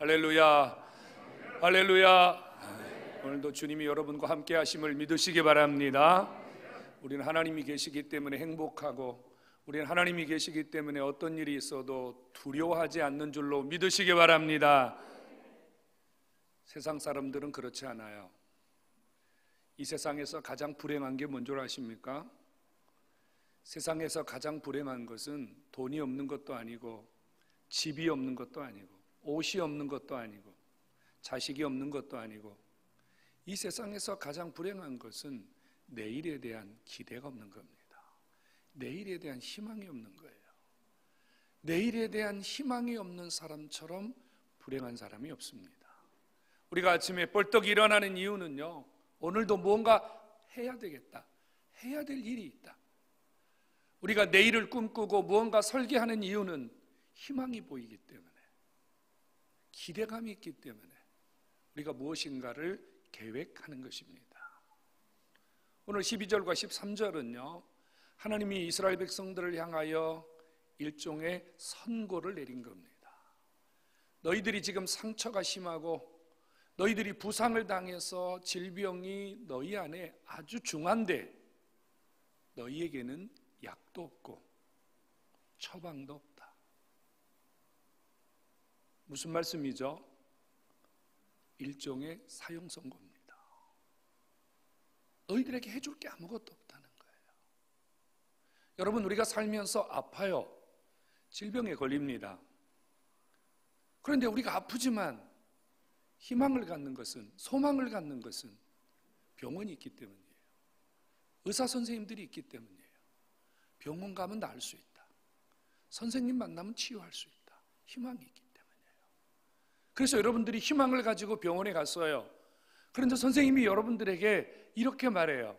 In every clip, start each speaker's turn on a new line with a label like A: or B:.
A: 할렐루야, 할렐루야. 오늘도 주님이 여러분과 함께 하심을 믿으시기 바랍니다. 우리는 하나님이 계시기 때문에 행복하고, 우리는 하나님이 계시기 때문에 어떤 일이 있어도 두려워하지 않는 줄로 믿으시기 바랍니다. 세상 사람들은 그렇지 않아요. 이 세상에서 가장 불행한 게 뭔 줄 아십니까? 세상에서 가장 불행한 것은 돈이 없는 것도 아니고, 집이 없는 것도 아니고, 옷이 없는 것도 아니고, 자식이 없는 것도 아니고, 이 세상에서 가장 불행한 것은 내일에 대한 기대가 없는 겁니다. 내일에 대한 희망이 없는 거예요. 내일에 대한 희망이 없는 사람처럼 불행한 사람이 없습니다. 우리가 아침에 벌떡 일어나는 이유는요, 오늘도 무언가 해야 되겠다, 해야 될 일이 있다. 우리가 내일을 꿈꾸고 무언가 설계하는 이유는 희망이 보이기 때문에, 기대감이 있기 때문에 우리가 무엇인가를 계획하는 것입니다. 오늘 12절과 13절은요, 하나님이 이스라엘 백성들을 향하여 일종의 선고를 내린 겁니다. 너희들이 지금 상처가 심하고 너희들이 부상을 당해서 질병이 너희 안에 아주 중한데 너희에게는 약도 없고 처방도 없다. 무슨 말씀이죠? 일종의 사형 선고입니다. 너희들에게 해줄 게 아무것도 없다는 거예요. 여러분, 우리가 살면서 아파요. 질병에 걸립니다. 그런데 우리가 아프지만 희망을 갖는 것은, 소망을 갖는 것은 병원이 있기 때문이에요. 의사 선생님들이 있기 때문이에요. 병원 가면 나을 수 있다. 선생님 만나면 치유할 수 있다. 희망이 있기 때문이에요. 그래서 여러분들이 희망을 가지고 병원에 갔어요. 그런데 선생님이 여러분들에게 이렇게 말해요.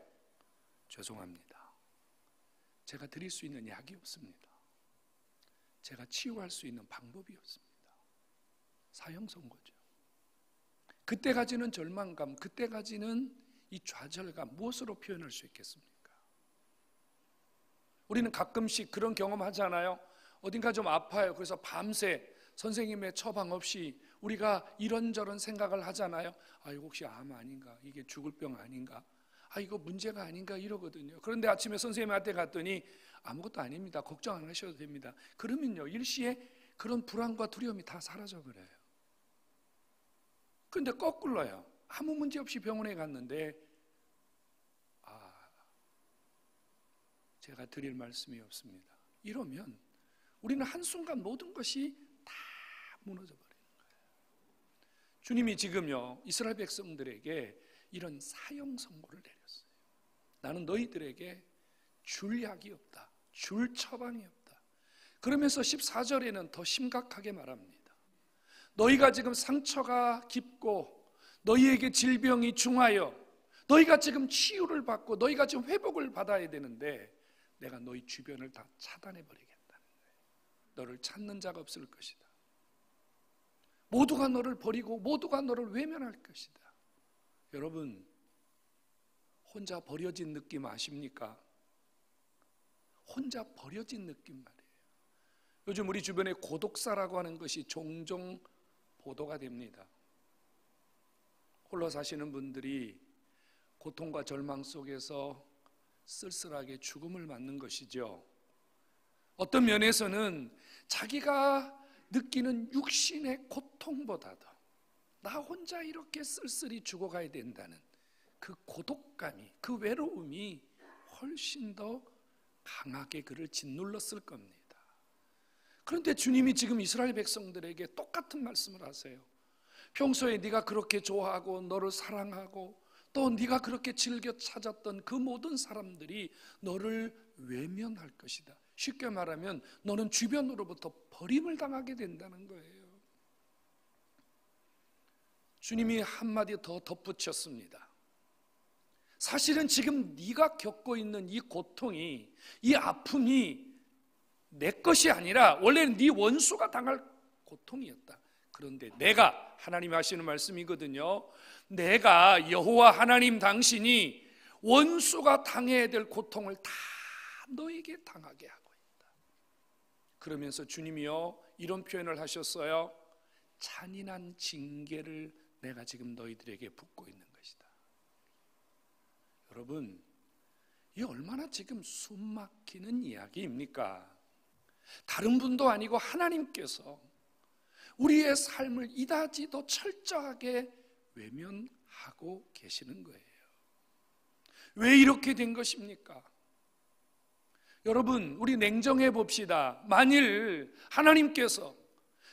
A: 죄송합니다. 제가 드릴 수 있는 약이 없습니다. 제가 치유할 수 있는 방법이 없습니다. 사형 선고죠. 그때까지는 절망감, 그때까지는 이 좌절감, 무엇으로 표현할 수 있겠습니까? 우리는 가끔씩 그런 경험하잖아요. 어딘가 좀 아파요. 그래서 밤새 선생님의 처방 없이 우리가 이런저런 생각을 하잖아요. 이거 혹시 암 아닌가? 이게 죽을 병 아닌가? 이거 문제가 아닌가? 이러거든요. 그런데 아침에 선생님한테 갔더니 아무것도 아닙니다. 걱정 안 하셔도 됩니다. 그러면요, 일시에 그런 불안과 두려움이 다 사라져버려요. 그런데 거꾸로요. 아무 문제 없이 병원에 갔는데 제가 드릴 말씀이 없습니다. 이러면 우리는 한순간 모든 것이 다 무너져 버리는 거예요. 주님이 지금요, 이스라엘 백성들에게 이런 사형 선고를 내렸어요. 나는 너희들에게 줄 약이 없다, 줄 처방이 없다. 그러면서 14절에는 더 심각하게 말합니다. 너희가 지금 상처가 깊고 너희에게 질병이 중하여 너희가 지금 치유를 받고 너희가 지금 회복을 받아야 되는데 내가 너희 주변을 다 차단해버리겠다는 거예요. 너를 찾는 자가 없을 것이다. 모두가 너를 버리고 모두가 너를 외면할 것이다. 여러분, 혼자 버려진 느낌 아십니까? 혼자 버려진 느낌 말이에요. 요즘 우리 주변에 고독사라고 하는 것이 종종 보도가 됩니다. 홀로 사시는 분들이 고통과 절망 속에서 쓸쓸하게 죽음을 맞는 것이죠. 어떤 면에서는 자기가 느끼는 육신의 고통보다도 나 혼자 이렇게 쓸쓸히 죽어가야 된다는 그 고독감이, 그 외로움이 훨씬 더 강하게 그를 짓눌렀을 겁니다. 그런데 주님이 지금 이스라엘 백성들에게 똑같은 말씀을 하세요. 평소에 네가 그렇게 좋아하고 너를 사랑하고 또 네가 그렇게 즐겨 찾았던 그 모든 사람들이 너를 외면할 것이다. 쉽게 말하면 너는 주변으로부터 버림을 당하게 된다는 거예요. 주님이 한마디 더 덧붙였습니다. 사실은 지금 네가 겪고 있는 이 고통이, 이 아픔이 내 것이 아니라 원래는 네 원수가 당할 고통이었다. 그런데 내가, 하나님이 하시는 말씀이거든요. 내가 여호와 하나님 당신이 원수가 당해야 될 고통을 다 너에게 당하게 하고 있다. 그러면서 주님이요, 이런 표현을 하셨어요. 잔인한 징계를 내가 지금 너희들에게 붓고 있는 것이다. 여러분, 이 얼마나 지금 숨막히는 이야기입니까? 다른 분도 아니고 하나님께서 우리의 삶을 이다지도 철저하게 외면하고 계시는 거예요. 왜 이렇게 된 것입니까? 여러분, 우리 냉정해 봅시다. 만일 하나님께서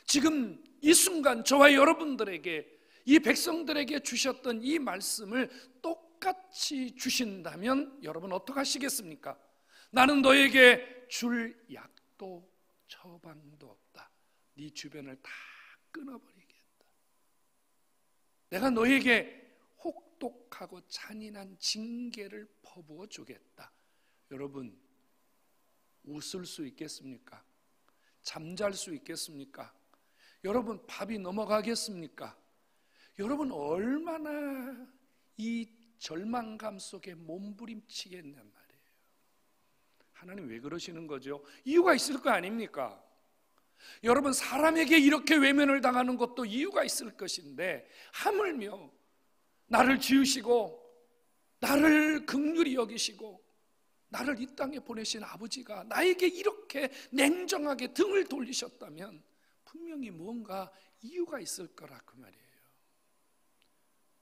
A: 지금 이 순간 저와 여러분들에게, 이 백성들에게 주셨던 이 말씀을 똑같이 주신다면 여러분 어떻게 하시겠습니까? 나는 너에게 줄 약도 처방도 없다. 네 주변을 다 끊어버리겠다. 내가 너에게 혹독하고 잔인한 징계를 퍼부어 주겠다. 여러분, 웃을 수 있겠습니까? 잠잘 수 있겠습니까? 여러분, 밥이 넘어가겠습니까? 여러분, 얼마나 이 절망감 속에 몸부림치겠냔 말이에요. 하나님 왜 그러시는 거죠? 이유가 있을 거 아닙니까? 여러분, 사람에게 이렇게 외면을 당하는 것도 이유가 있을 것인데, 하물며 나를 지으시고 나를 긍휼히 여기시고 나를 이 땅에 보내신 아버지가 나에게 이렇게 냉정하게 등을 돌리셨다면 분명히 뭔가 이유가 있을 거라 그 말이에요.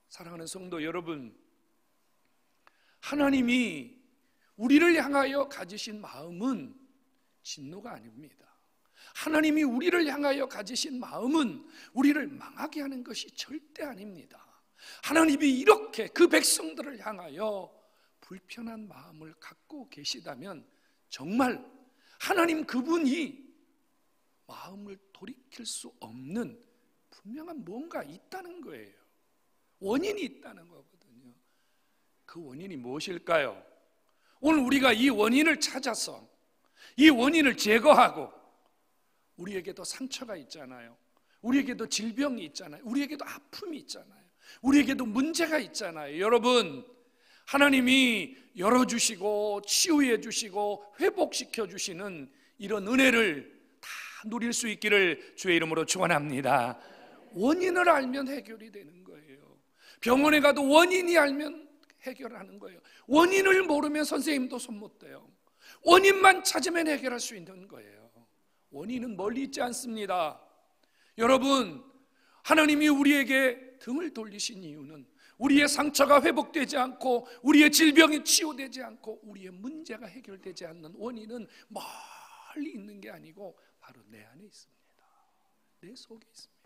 A: 사랑하는 성도 여러분, 하나님이 우리를 향하여 가지신 마음은 진노가 아닙니다. 하나님이 우리를 향하여 가지신 마음은 우리를 망하게 하는 것이 절대 아닙니다. 하나님이 이렇게 그 백성들을 향하여 불편한 마음을 갖고 계시다면 정말 하나님 그분이 마음을 돌이킬 수 없는 분명한 뭔가 있다는 거예요. 원인이 있다는 거거든요. 그 원인이 무엇일까요? 오늘 우리가 이 원인을 찾아서 이 원인을 제거하고, 우리에게도 상처가 있잖아요. 우리에게도 질병이 있잖아요. 우리에게도 아픔이 있잖아요. 우리에게도 문제가 있잖아요. 여러분, 하나님이 열어주시고 치유해 주시고 회복시켜 주시는 이런 은혜를 다 누릴 수 있기를 주의 이름으로 축원합니다. 원인을 알면 해결이 되는 거예요. 병원에 가도 원인이 알면 해결하는 거예요. 원인을 모르면 선생님도 손 못 대요. 원인만 찾으면 해결할 수 있는 거예요. 원인은 멀리 있지 않습니다. 여러분, 하나님이 우리에게 등을 돌리신 이유는 우리의 상처가 회복되지 않고 우리의 질병이 치유되지 않고 우리의 문제가 해결되지 않는 원인은 멀리 있는 게 아니고 바로 내 안에 있습니다. 내 속에 있습니다.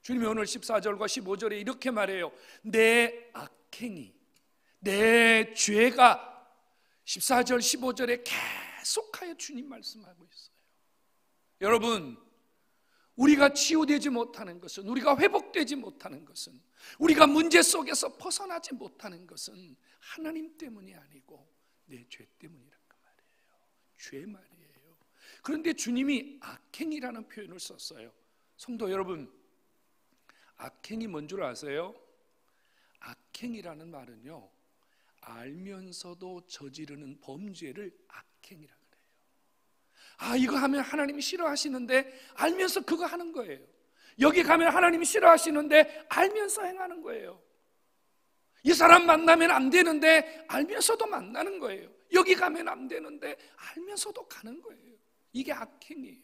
A: 주님이 오늘 14절과 15절에 이렇게 말해요. 내 악행이, 내 죄가 14절 15절에 계속하여 주님 말씀하고 있어요. 여러분, 우리가 치유되지 못하는 것은, 우리가 회복되지 못하는 것은, 우리가 문제 속에서 벗어나지 못하는 것은 하나님 때문이 아니고 내 죄 때문이란 말이에요. 죄 말이에요. 그런데 주님이 악행이라는 표현을 썼어요. 성도 여러분, 악행이 뭔 줄 아세요? 악행이라는 말은요, 알면서도 저지르는 범죄를 악행이라 그래요. 아, 이거 하면 하나님이 싫어하시는데 알면서 그거 하는 거예요. 여기 가면 하나님이 싫어하시는데 알면서 행하는 거예요. 이 사람 만나면 안 되는데 알면서도 만나는 거예요. 여기 가면 안 되는데 알면서도 가는 거예요. 이게 악행이에요.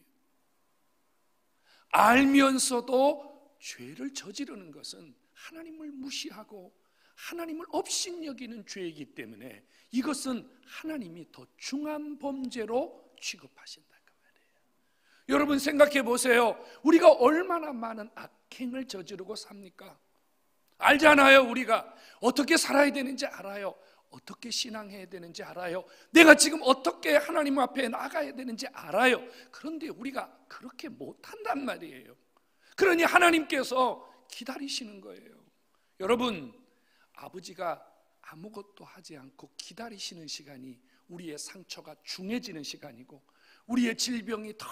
A: 알면서도 죄를 저지르는 것은 하나님을 무시하고 하나님을 업신여기는 죄이기 때문에 이것은 하나님이 더 중한 범죄로 취급하신다 그 말이에요. 여러분 생각해 보세요. 우리가 얼마나 많은 악행을 저지르고 삽니까? 알잖아요. 우리가 어떻게 살아야 되는지 알아요. 어떻게 신앙해야 되는지 알아요. 내가 지금 어떻게 하나님 앞에 나가야 되는지 알아요. 그런데 우리가 그렇게 못한단 말이에요. 그러니 하나님께서 기다리시는 거예요. 여러분, 아버지가 아무것도 하지 않고 기다리시는 시간이 우리의 상처가 중해지는 시간이고, 우리의 질병이 더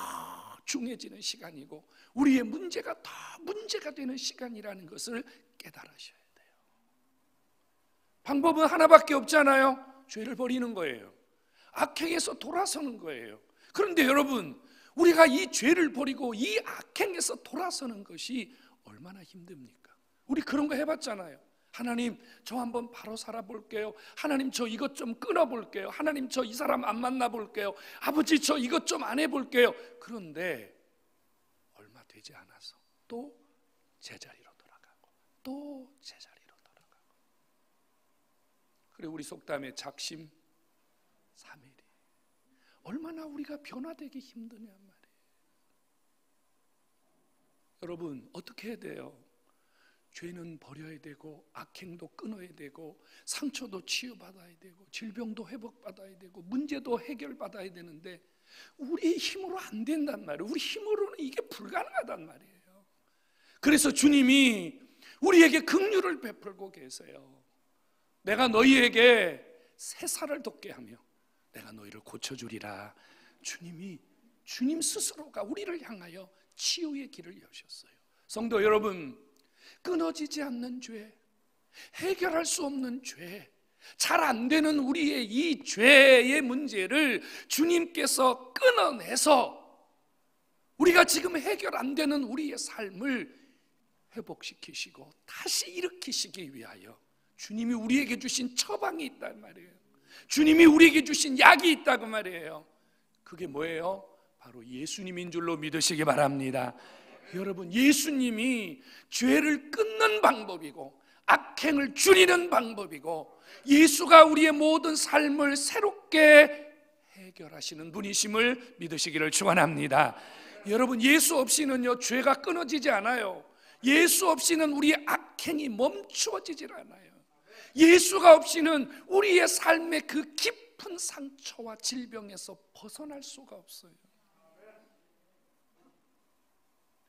A: 중해지는 시간이고, 우리의 문제가 더 문제가 되는 시간이라는 것을 깨달으셔야 돼요. 방법은 하나밖에 없잖아요. 죄를 버리는 거예요. 악행에서 돌아서는 거예요. 그런데 여러분, 우리가 이 죄를 버리고 이 악행에서 돌아서는 것이 얼마나 힘듭니까? 우리 그런 거 해봤잖아요. 하나님, 저 한번 바로 살아볼게요. 하나님, 저 이것 좀 끊어볼게요. 하나님, 저 이 사람 안 만나볼게요. 아버지, 저 이것 좀 안 해볼게요. 그런데 얼마 되지 않아서 또 제자리로 돌아가고 또 제자리로 돌아가고. 그래, 우리 속담에 작심 삼일이 얼마나 우리가 변화되기 힘드냐 말이에요. 여러분, 어떻게 해야 돼요? 죄는 버려야 되고 악행도 끊어야 되고 상처도 치유받아야 되고 질병도 회복받아야 되고 문제도 해결받아야 되는데 우리의 힘으로 안 된단 말이에요. 우리 힘으로는 이게 불가능하단 말이에요. 그래서 주님이 우리에게 긍휼을 베풀고 계세요. 내가 너희에게 새 살을 돋게 하며 내가 너희를 고쳐주리라. 주님 스스로가 우리를 향하여 치유의 길을 여셨어요. 성도 여러분, 끊어지지 않는 죄, 해결할 수 없는 죄, 잘 안 되는 우리의 이 죄의 문제를 주님께서 끊어내서 우리가 지금 해결 안 되는 우리의 삶을 회복시키시고 다시 일으키시기 위하여 주님이 우리에게 주신 처방이 있단 말이에요. 주님이 우리에게 주신 약이 있다고 말이에요. 그게 뭐예요? 바로 예수님인 줄로 믿으시기 바랍니다. 여러분, 예수님이 죄를 끊는 방법이고 악행을 줄이는 방법이고 예수가 우리의 모든 삶을 새롭게 해결하시는 분이심을 믿으시기를 축원합니다. 여러분, 예수 없이는요 죄가 끊어지지 않아요. 예수 없이는 우리의 악행이 멈추어지질 않아요. 예수가 없이는 우리의 삶의 그 깊은 상처와 질병에서 벗어날 수가 없어요.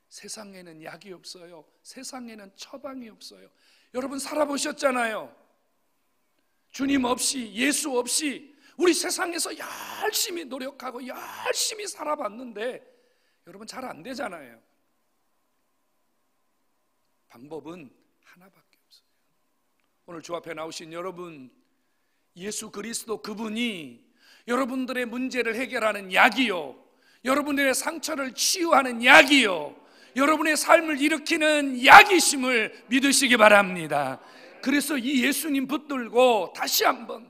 A: 세상에는 약이 없어요. 세상에는 처방이 없어요. 여러분 살아보셨잖아요. 주님 없이, 예수 없이 우리 세상에서 열심히 노력하고 열심히 살아봤는데 여러분 잘 안 되잖아요. 방법은 하나밖에 없어요. 오늘 주 앞에 나오신 여러분, 예수 그리스도 그분이 여러분들의 문제를 해결하는 약이요, 여러분들의 상처를 치유하는 약이요, 여러분의 삶을 일으키는 약이심을 믿으시기 바랍니다. 그래서 이 예수님 붙들고 다시 한번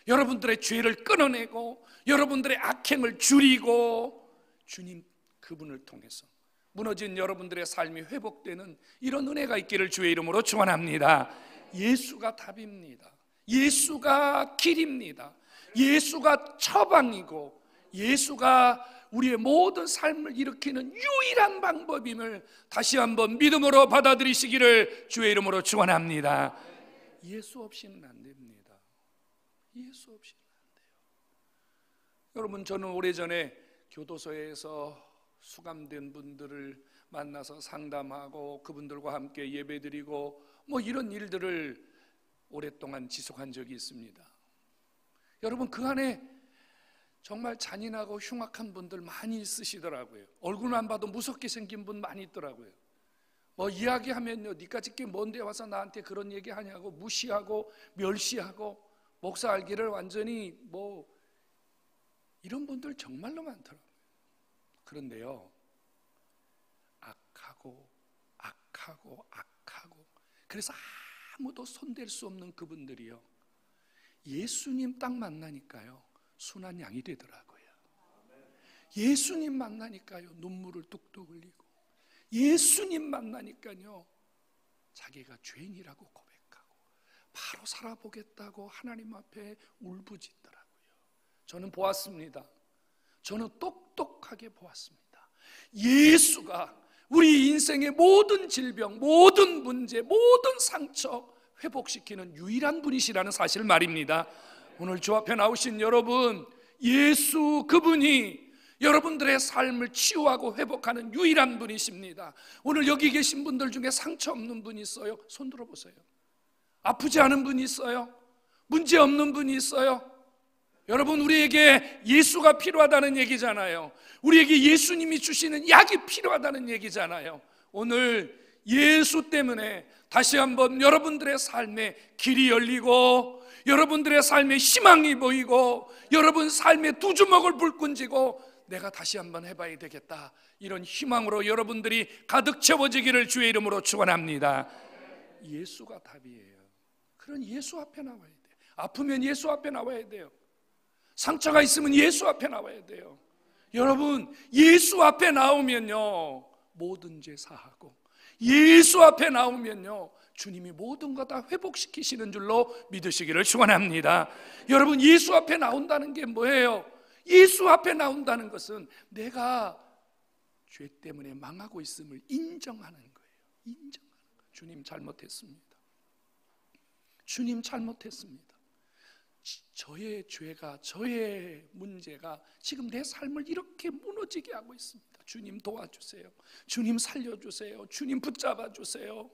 A: 여러분들의 죄를 끊어내고 여러분들의 악행을 줄이고 주님 그분을 통해서 무너진 여러분들의 삶이 회복되는 이런 은혜가 있기를 주의 이름으로 축원합니다. 예수가 답입니다. 예수가 길입니다. 예수가 처방이고 예수가 우리의 모든 삶을 일으키는 유일한 방법임을 다시 한번 믿음으로 받아들이시기를 주의 이름으로 축원합니다. 예수 없이는 안 됩니다. 예수 없이는 안 돼요. 여러분, 저는 오래전에 교도소에서 수감된 분들을 만나서 상담하고 그분들과 함께 예배드리고 뭐 이런 일들을 오랫동안 지속한 적이 있습니다. 여러분, 그 안에 정말 잔인하고 흉악한 분들 많이 있으시더라고요. 얼굴만 봐도 무섭게 생긴 분 많이 있더라고요. 뭐 이야기하면요, 니까짓 게 뭔데 와서 나한테 그런 얘기 하냐고 무시하고 멸시하고 목사 알기를 완전히 뭐 이런 분들 정말로 많더라고요. 그런데요, 악하고 그래서 아무도 손댈 수 없는 그분들이요, 예수님 딱 만나니까요 순한 양이 되더라고요. 예수님 만나니까요 눈물을 뚝뚝 흘리고, 예수님 만나니까요 자기가 죄인이라고 고백하고 바로 살아보겠다고 하나님 앞에 울부짖더라고요. 저는 보았습니다. 저는 똑똑하게 보았습니다. 예수가 우리 인생의 모든 질병, 모든 문제, 모든 상처 회복시키는 유일한 분이시라는 사실 말입니다. 오늘 주 앞에 나오신 여러분, 예수 그분이 여러분들의 삶을 치유하고 회복하는 유일한 분이십니다. 오늘 여기 계신 분들 중에 상처 없는 분이 있어요? 손 들어보세요. 아프지 않은 분이 있어요? 문제 없는 분이 있어요? 여러분, 우리에게 예수가 필요하다는 얘기잖아요. 우리에게 예수님이 주시는 약이 필요하다는 얘기잖아요. 오늘 예수 때문에 다시 한번 여러분들의 삶에 길이 열리고 여러분들의 삶에 희망이 보이고 여러분 삶에 두 주먹을 불끈 쥐고 내가 다시 한번 해봐야 되겠다, 이런 희망으로 여러분들이 가득 채워지기를 주의 이름으로 축원합니다. 예수가 답이에요. 그런 예수 앞에 나와야 돼요. 아프면 예수 앞에 나와야 돼요. 상처가 있으면 예수 앞에 나와야 돼요. 여러분, 예수 앞에 나오면요 모든 죄 사하고, 예수 앞에 나오면요 주님이 모든 것 다 회복시키시는 줄로 믿으시기를 축원합니다. 여러분, 예수 앞에 나온다는 게 뭐예요? 예수 앞에 나온다는 것은 내가 죄 때문에 망하고 있음을 인정하는 거예요. 인정하는 거예요. 주님 잘못했습니다. 주님 잘못했습니다. 저의 죄가, 저의 문제가 지금 내 삶을 이렇게 무너지게 하고 있습니다. 주님 도와주세요. 주님 살려주세요. 주님 붙잡아 주세요.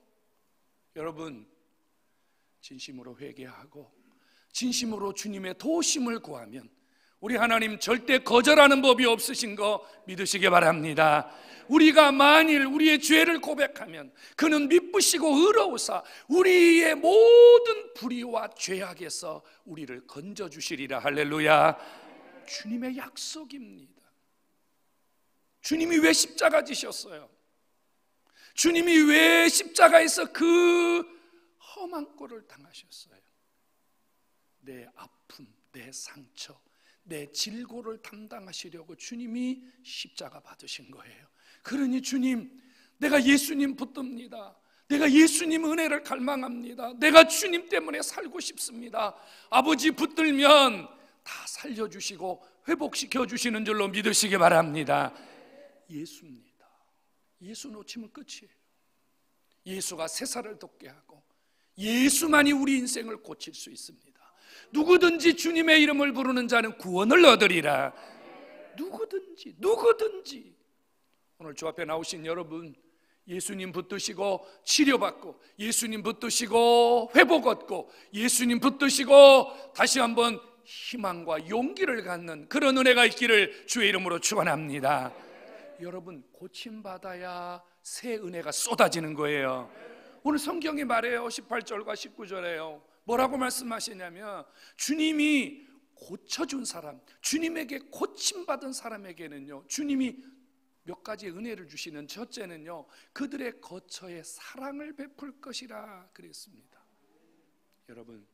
A: 여러분, 진심으로 회개하고 진심으로 주님의 도우심을 구하면 우리 하나님 절대 거절하는 법이 없으신 거 믿으시기 바랍니다. 우리가 만일 우리의 죄를 고백하면 그는 미쁘시고 의로우사 우리의 모든 불의와 죄악에서 우리를 건져주시리라. 할렐루야. 주님의 약속입니다. 주님이 왜 십자가 지셨어요? 주님이 왜 십자가에서 그 험한 꼴을 당하셨어요? 내 아픔, 내 상처, 내 질고를 담당하시려고 주님이 십자가 받으신 거예요. 그러니 주님, 내가 예수님 붙듭니다. 내가 예수님 은혜를 갈망합니다. 내가 주님 때문에 살고 싶습니다. 아버지 붙들면 다 살려주시고 회복시켜 주시는 줄로 믿으시기 바랍니다. 예수입니다. 예수 놓치면 끝이에요. 예수가 세상을 돕게 하고 예수만이 우리 인생을 고칠 수 있습니다. 누구든지 주님의 이름을 부르는 자는 구원을 얻으리라. 누구든지 오늘 주 앞에 나오신 여러분, 예수님 붙드시고 치료받고 예수님 붙드시고 회복 얻고 예수님 붙드시고 다시 한번 희망과 용기를 갖는 그런 은혜가 있기를 주의 이름으로 축원합니다. 여러분, 고침받아야 새 은혜가 쏟아지는 거예요. 오늘 성경이 말해요. 18절과 19절에요. 뭐라고 말씀하시냐면 주님이 고쳐준 사람, 주님에게 고침받은 사람에게는요 주님이 몇 가지 은혜를 주시는, 첫째는요 그들의 거처에 사랑을 베풀 것이라 그랬습니다. 여러분,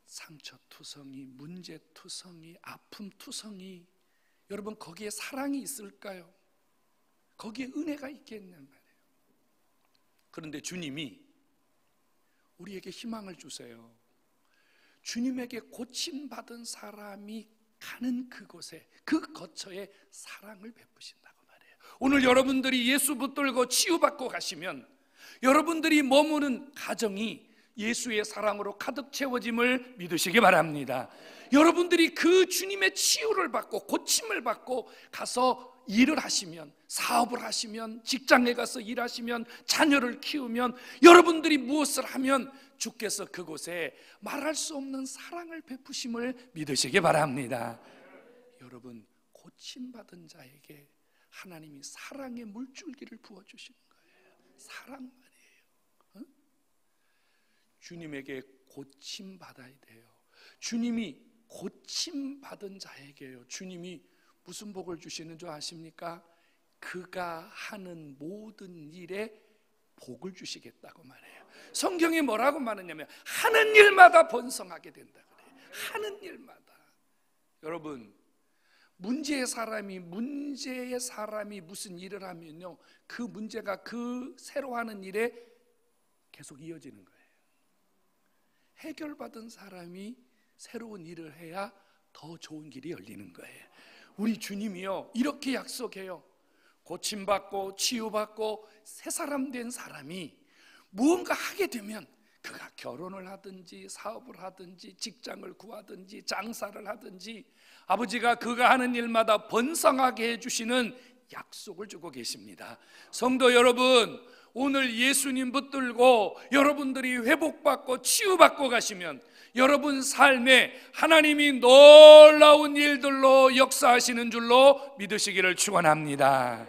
A: 상처투성이, 문제투성이, 아픔투성이, 여러분 거기에 사랑이 있을까요? 거기에 은혜가 있겠냔 말이에요. 그런데 주님이 우리에게 희망을 주세요. 주님에게 고침받은 사람이 가는 그곳에, 그 거처에 사랑을 베푸신다고 말해요. 오늘 여러분들이 예수 붙들고 치유받고 가시면 여러분들이 머무는 가정이 예수의 사랑으로 가득 채워짐을 믿으시기 바랍니다. 여러분들이 그 주님의 치유를 받고 고침을 받고 가서 일을 하시면, 사업을 하시면, 직장에 가서 일하시면, 자녀를 키우면, 여러분들이 무엇을 하면 주께서 그곳에 말할 수 없는 사랑을 베푸심을 믿으시기 바랍니다. 여러분, 고침받은 자에게 하나님이 사랑의 물줄기를 부어주시는 거예요. 사랑 말이에요. 주님에게 고침받아야 돼요. 주님이 고침받은 자에게요 주님이 무슨 복을 주시는 줄 아십니까? 그가 하는 모든 일에 복을 주시겠다고 말해요. 성경이 뭐라고 말하냐면 하는 일마다 번성하게 된다고 그래요. 하는 일마다. 여러분, 문제의 사람이 무슨 일을 하면요 그 문제가 그 새로 하는 일에 계속 이어지는 거예요. 해결받은 사람이 새로운 일을 해야 더 좋은 길이 열리는 거예요. 우리 주님이요 이렇게 약속해요. 고침받고 치유받고 새 사람 된 사람이 무언가 하게 되면 그가 결혼을 하든지 사업을 하든지 직장을 구하든지 장사를 하든지 아버지가 그가 하는 일마다 번성하게 해주시는 약속을 주고 계십니다. 성도 여러분, 오늘 예수님 붙들고 여러분들이 회복받고 치유받고 가시면 여러분 삶에 하나님이 놀라운 일들로 역사하시는 줄로 믿으시기를 축원합니다.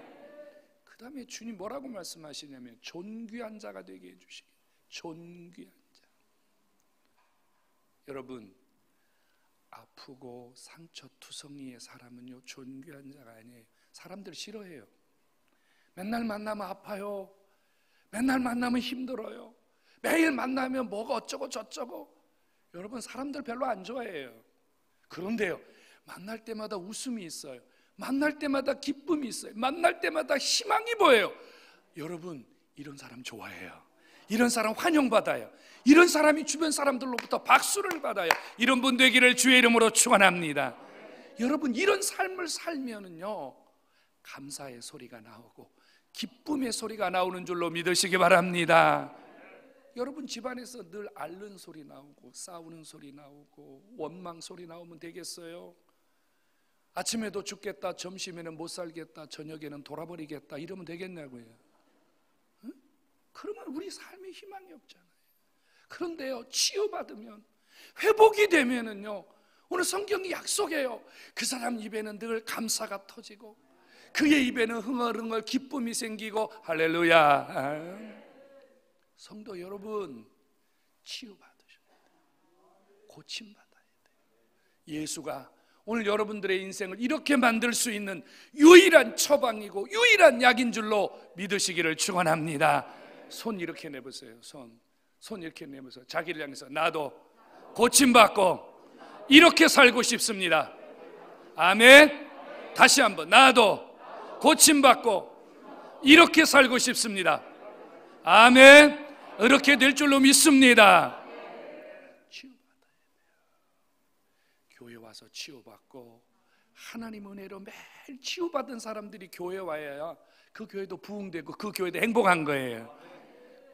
A: 그 다음에 주님 뭐라고 말씀하시냐면 존귀한 자가 되게 해주시기. 존귀한 자. 여러분, 아프고 상처투성이의 사람은요 존귀한 자가 아니에요. 사람들 싫어해요. 맨날 만나면 아파요. 맨날 만나면 힘들어요. 매일 만나면 뭐가 어쩌고 저쩌고. 여러분, 사람들 별로 안 좋아해요. 그런데요, 만날 때마다 웃음이 있어요. 만날 때마다 기쁨이 있어요. 만날 때마다 희망이 보여요. 여러분, 이런 사람 좋아해요. 이런 사람 환영받아요. 이런 사람이 주변 사람들로부터 박수를 받아요. 이런 분 되기를 주의 이름으로 축원합니다. 여러분, 이런 삶을 살면은요 감사의 소리가 나오고 기쁨의 소리가 나오는 줄로 믿으시기 바랍니다. 여러분, 집안에서 늘 앓는 소리 나오고 싸우는 소리 나오고 원망 소리 나오면 되겠어요? 아침에도 죽겠다, 점심에는 못 살겠다, 저녁에는 돌아버리겠다 이러면 되겠냐고요. 응? 그러면 우리 삶에 희망이 없잖아요. 그런데요, 치유받으면, 회복이 되면은요, 오늘 성경이 약속해요. 그 사람 입에는 늘 감사가 터지고 그의 입에는 흥얼흥얼 기쁨이 생기고. 할렐루야. 성도 여러분, 치유받으셔야 돼요. 고침받아야 돼요. 예수가 오늘 여러분들의 인생을 이렇게 만들 수 있는 유일한 처방이고 유일한 약인 줄로 믿으시기를 축원합니다. 손 이렇게 내보세요. 손 이렇게 내보세요. 자기를 향해서 나도 고침받고 이렇게 살고 싶습니다. 아멘. 다시 한번, 나도 고침받고 이렇게 살고 싶습니다. 아멘. 이렇게 될 줄로 믿습니다. 치유받아야 돼요. 교회 와서 치유받고 하나님 은혜로 매일 치유받은 사람들이 교회 와야 그 교회도 부흥되고 그 교회도 행복한 거예요.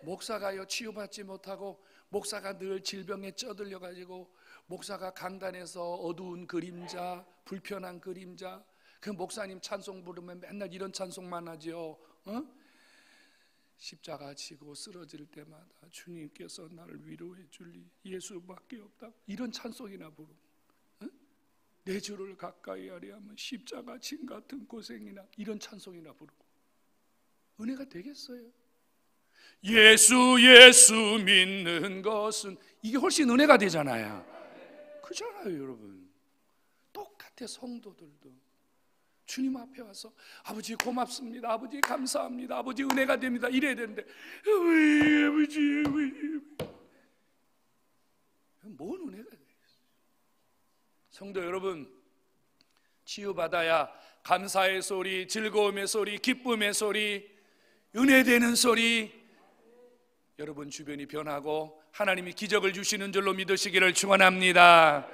A: 목사가요 치유받지 못하고 목사가 늘 질병에 쩌들려 가지고 목사가 강단에서 어두운 그림자, 불편한 그림자, 그 목사님 찬송 부르면 맨날 이런 찬송만 하죠. 십자가 지고 쓰러질 때마다 주님께서 나를 위로해 줄리 예수밖에 없다 이런 찬송이나 부르고, 내 주를 가까이 하려 하면 십자가 진 같은 고생이나 이런 찬송이나 부르고 은혜가 되겠어요? 예수 믿는 것은 이게 훨씬 은혜가 되잖아요. 그잖아요. 여러분, 똑같아. 성도들도 주님 앞에 와서 아버지 고맙습니다, 아버지 감사합니다, 아버지 은혜가 됩니다 이래야 되는데 아버지 뭔 은혜가 되겠어요? 성도 여러분, 치유받아야 감사의 소리, 즐거움의 소리, 기쁨의 소리, 은혜되는 소리, 여러분 주변이 변하고 하나님이 기적을 주시는 줄로 믿으시기를 축원합니다.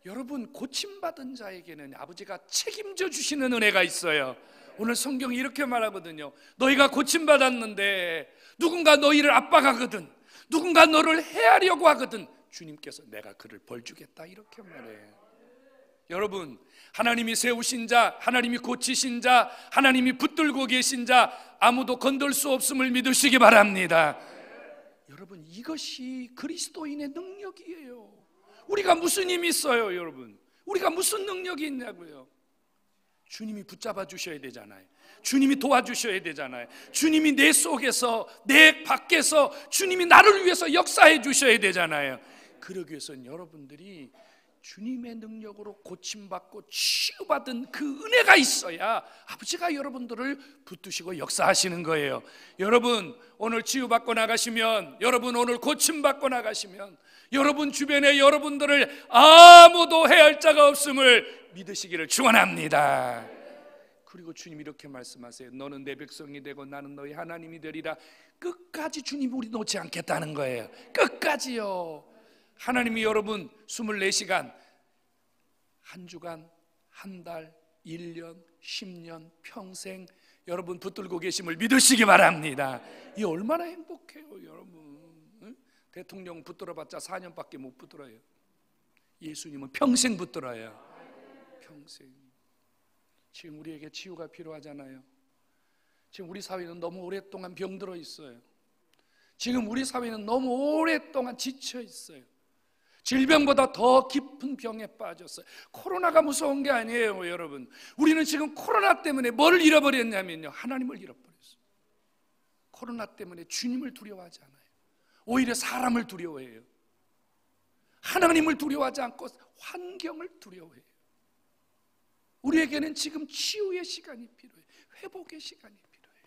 A: 여러분, 고침받은 자에게는 아버지가 책임져 주시는 은혜가 있어요. 오늘 성경이 이렇게 말하거든요. 너희가 고침받았는데 누군가 너희를 압박하거든, 누군가 너를 해하려고 하거든, 주님께서 내가 그를 벌주겠다 이렇게 말해요. 여러분, 하나님이 세우신 자, 하나님이 고치신 자, 하나님이 붙들고 계신 자 아무도 건들 수 없음을 믿으시기 바랍니다. 여러분, 이것이 그리스도인의 능력이에요. 우리가 무슨 힘이 있어요? 여러분, 우리가 무슨 능력이 있냐고요? 주님이 붙잡아 주셔야 되잖아요. 주님이 도와주셔야 되잖아요. 주님이 내 속에서, 내 밖에서 주님이 나를 위해서 역사해 주셔야 되잖아요. 그러기 위해서는 여러분들이 주님의 능력으로 고침받고 치유받은 그 은혜가 있어야 아버지가 여러분들을 붙드시고 역사하시는 거예요. 여러분, 오늘 치유받고 나가시면, 여러분 오늘 고침받고 나가시면 여러분 주변에 여러분들을 아무도 해할 자가 없음을 믿으시기를 축원합니다. 그리고 주님이 이렇게 말씀하세요. 너는 내 백성이 되고 나는 너희 하나님이 되리라. 끝까지 주님이 우리 놓지 않겠다는 거예요. 끝까지요. 하나님이 여러분 24시간, 한 주간, 한 달, 1년, 10년, 평생 여러분 붙들고 계심을 믿으시기 바랍니다. 이 얼마나 행복해요. 여러분, 대통령 붙들어봤자 4년밖에 못 붙들어요. 예수님은 평생 붙들어요. 평생. 지금 우리에게 치유가 필요하잖아요. 지금 우리 사회는 너무 오랫동안 병들어 있어요. 지금 우리 사회는 너무 오랫동안 지쳐 있어요. 질병보다 더 깊은 병에 빠졌어요. 코로나가 무서운 게 아니에요. 여러분, 우리는 지금 코로나 때문에 뭘 잃어버렸냐면요, 하나님을 잃어버렸어요. 코로나 때문에 주님을 두려워하지 않아요. 오히려 사람을 두려워해요. 하나님을 두려워하지 않고 환경을 두려워해요. 우리에게는 지금 치유의 시간이 필요해요. 회복의 시간이 필요해요.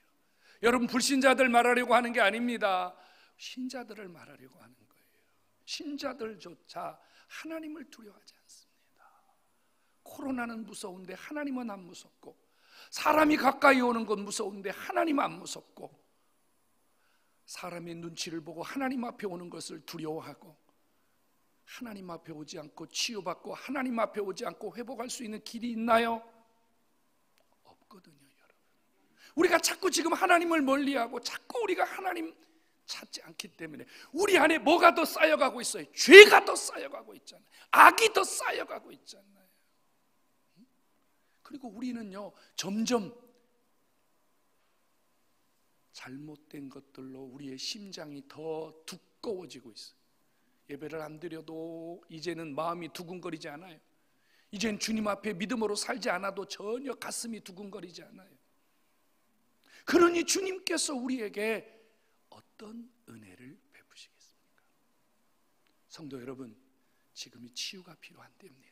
A: 여러분, 불신자들 말하려고 하는 게 아닙니다. 신자들을 말하려고 하는 거예요. 신자들조차 하나님을 두려워하지 않습니다. 코로나는 무서운데 하나님은 안 무섭고, 사람이 가까이 오는 건 무서운데 하나님 안 무섭고, 사람의 눈치를 보고 하나님 앞에 오는 것을 두려워하고, 하나님 앞에 오지 않고 치유받고 하나님 앞에 오지 않고 회복할 수 있는 길이 있나요? 없거든요, 여러분. 우리가 자꾸 지금 하나님을 멀리하고 자꾸 우리가 하나님 찾지 않기 때문에 우리 안에 뭐가 더 쌓여가고 있어요? 죄가 더 쌓여가고 있잖아요. 악이 더 쌓여가고 있잖아요. 그리고 우리는요, 점점 잘못된 것들로 우리의 심장이 더 두꺼워지고 있어요. 예배를 안 드려도 이제는 마음이 두근거리지 않아요. 이제는 주님 앞에 믿음으로 살지 않아도 전혀 가슴이 두근거리지 않아요. 그러니 주님께서 우리에게 어떤 은혜를 베푸시겠습니까? 성도 여러분, 지금이 치유가 필요한 때입니다.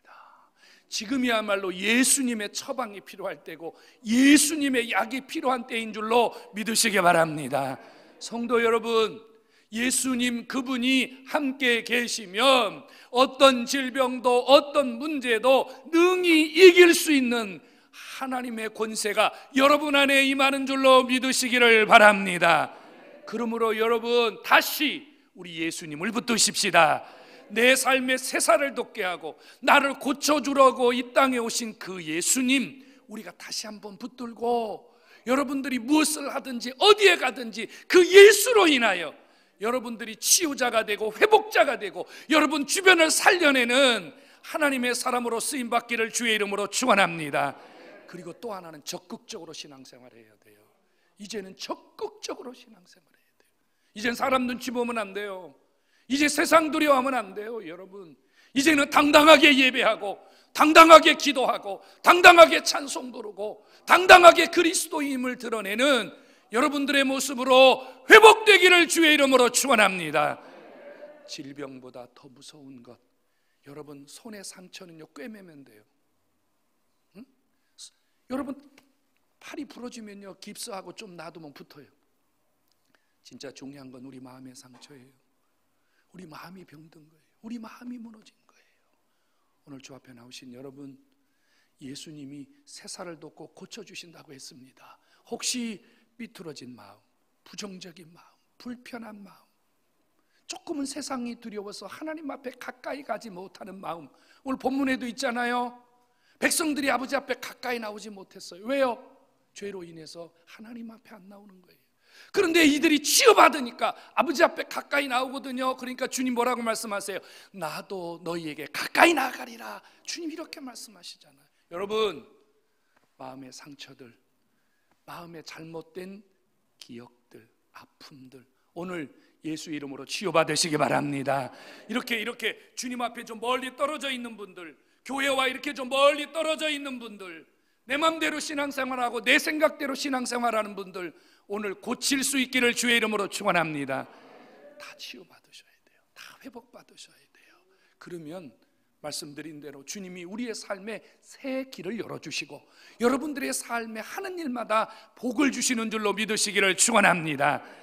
A: 지금이야말로 예수님의 처방이 필요할 때고 예수님의 약이 필요한 때인 줄로 믿으시기 바랍니다. 성도 여러분, 예수님 그분이 함께 계시면 어떤 질병도 어떤 문제도 능히 이길 수 있는 하나님의 권세가 여러분 안에 임하는 줄로 믿으시기를 바랍니다. 그러므로 여러분, 다시 우리 예수님을 붙드십시다. 내 삶에 새살을 돋게 하고 나를 고쳐주려고 이 땅에 오신 그 예수님, 우리가 다시 한번 붙들고 여러분들이 무엇을 하든지 어디에 가든지 그 예수로 인하여 여러분들이 치유자가 되고 회복자가 되고 여러분 주변을 살려내는 하나님의 사람으로 쓰임받기를 주의 이름으로 축원합니다. 그리고 또 하나는 적극적으로 신앙생활을 해야 돼요. 이제는 적극적으로 신앙생활을 해야 돼요. 이제는 사람 눈치 보면 안 돼요. 이제 세상 두려워하면 안 돼요. 여러분, 이제는 당당하게 예배하고 당당하게 기도하고 당당하게 찬송 부르고 당당하게 그리스도임을 드러내는 여러분들의 모습으로 회복되기를 주의 이름으로 축원합니다. 질병보다 더 무서운 것, 여러분 손의 상처는요 꿰매면 돼요. 응? 여러분 팔이 부러지면요 깁스하고 좀 놔두면 붙어요. 진짜 중요한 건 우리 마음의 상처예요. 우리 마음이 병든 거예요. 우리 마음이 무너진 거예요. 오늘 주 앞에 나오신 여러분, 예수님이 새살을 돋고 고쳐주신다고 했습니다. 혹시 삐뚤어진 마음, 부정적인 마음, 불편한 마음, 조금은 세상이 두려워서 하나님 앞에 가까이 가지 못하는 마음, 오늘 본문에도 있잖아요. 백성들이 아버지 앞에 가까이 나오지 못했어요. 왜요? 죄로 인해서 하나님 앞에 안 나오는 거예요. 그런데 이들이 치유받으니까 아버지 앞에 가까이 나오거든요. 그러니까 주님 뭐라고 말씀하세요? 나도 너희에게 가까이 나가리라. 주님 이렇게 말씀하시잖아요. 여러분, 마음의 상처들, 마음의 잘못된 기억들, 아픔들, 오늘 예수 이름으로 치유받으시기 바랍니다. 이렇게 주님 앞에 좀 멀리 떨어져 있는 분들, 교회와 이렇게 좀 멀리 떨어져 있는 분들, 내 맘대로 신앙생활하고 내 생각대로 신앙생활하는 분들, 오늘 고칠 수 있기를 주의 이름으로 축원합니다. 다 치유받으셔야 돼요. 다 회복받으셔야 돼요. 그러면 말씀드린 대로 주님이 우리의 삶에 새 길을 열어주시고 여러분들의 삶에 하는 일마다 복을 주시는 줄로 믿으시기를 축원합니다.